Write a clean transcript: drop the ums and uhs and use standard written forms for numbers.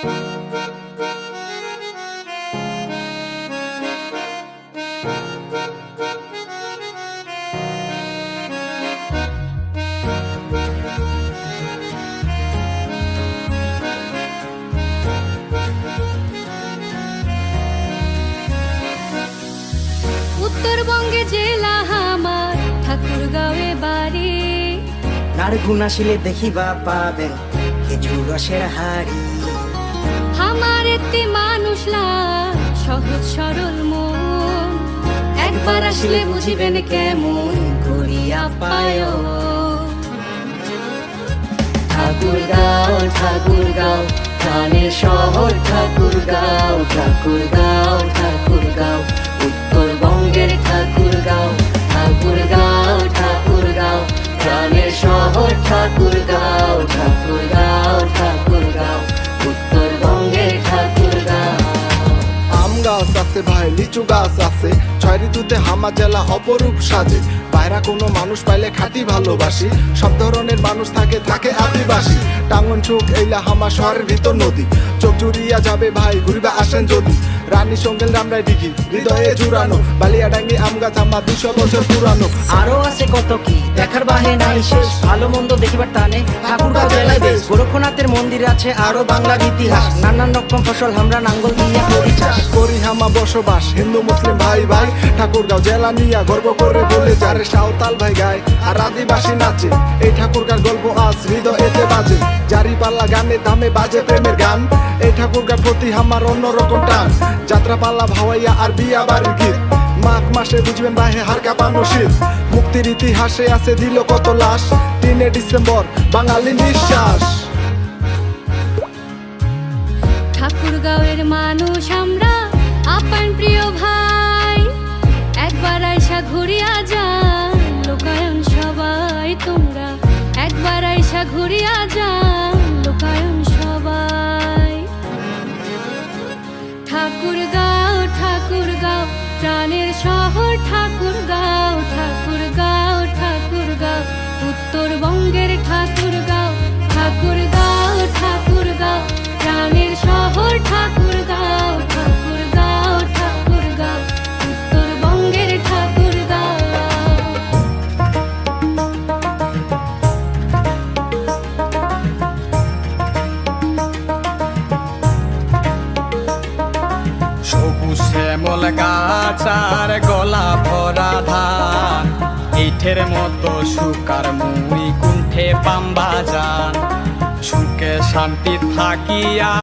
উত্তরবঙ্গে জেলা আমার ঠাকুরগাঁওয়ে বাড়ি। নারগুন আসিলে দেখিবা পাবেন খেজুর রসের হাড়ি। আমার একটি মানুষলা সহজ সরল মন, একবার আসলে বুঝিবেন কেমন করিয়া পায়। ঠাকুরগাঁও ঠাকুরগাঁও প্রাণের শহর ঠাকুরগাঁও, ঠাকুরগাঁও ঠাকুরগাঁও উত্তরবঙ্গের ঠাকুরগাঁও, ঠাকুরগাঁও ঠাকুরগাঁও প্রাণের শহর ঠাকুরগাঁও, ঠাকুরগাঁও ঠাকুরগাঁও উত্তরবঙ্গের ঠাকুরগাঁও। আম গাছ আছে ভাই, লিচু গাছ আছে, ছয় ঋতুতে হামা জেলা অপরূপ সাজে। বাইরা কোনো মানুষ পাইলে খাঁটি ভালোবাসি, সব ধরনের মানুষ থাকে থাকে আদিবাসী। টাঙ্গন চোখ এইলা হামা শহরের ভিতর নদী, চোখ জুড়িয়া যাবে ভাই ঘুরিবা আসেন যদি। রানী সঙ্গেল রামরাই দিঘি হৃদয়ে জুড়ানো, বালিয়াডাঙ্গি আম গাছ আমার 200 বছর পুরানো। আরো আছে কত কি দেখার বাহে নাই শেষ, ভালো মন্দ দেখিবার টানে ঠাকুরগাঁও জেলায় বেশ। গোরক্ষনাথের মন্দির আছে আরো বাংলার ইতিহাস, নানান রকম ফসল আমরা নাঙ্গল দিয়া করি চাষ। করি হামা বসবাস হিন্দু মুসলিম ভাই ভাই, ঠাকুরগাঁও জেলা নিয়া গর্ব করে বলে যারে সাঁওতাল ভাই গায় আর আদিবাসী নাচে। এই ঠাকুরগাঁর গল্প আজ হৃদয়েতে বাজে, জারি পাল্লা গানে দামে বাজে প্রেমের গান। এই ঠাকুরগাঁর প্রতি আমার অন্যরকম টান, যাত্রা পাল্লা ভাওয়াইয়া আর বিয়া বাড়ির গীত। মাঘ মাসে বুঝবেন বাহে হার কাঁপানো শীত, মুক্তির ইতিহাসে আছে দিল কত লাশ। 3 ডিসেম্বর বাঙালি নিঃশ্বাস। ঠাকুরগাঁওয়ের মানুষ আমরা আপন প্রিয় ভাই, একবার আইসা ঘুরিয়া যান লোকায়ন সবাই। তোমরা একবার আইসা ঘুরিয়া যান লোকায়ন সবাই। ঠাকুরগাঁও ঠাকুরগাঁও প্রাণের শহর ঠাকুরগাঁও, ঠাকুরগাঁও ঠাকুরগাঁও উত্তরবঙ্গের ঠাকুরগাঁও, ঠাকুরগাঁও ঠাকুরগাঁও প্রাণের শহর ঠাকুরগাঁও, ঠাকুরগাঁও ঠাকুরগাঁও উত্তরবঙ্গের ঠাকুরগাঁও। সবুজ শ্যামল গাছ আর গলা ভরা ধান, ইটের মতো সুকার মুই কুণ্ঠে পাম্বা যান। সুখে শান্তি থাকিয়া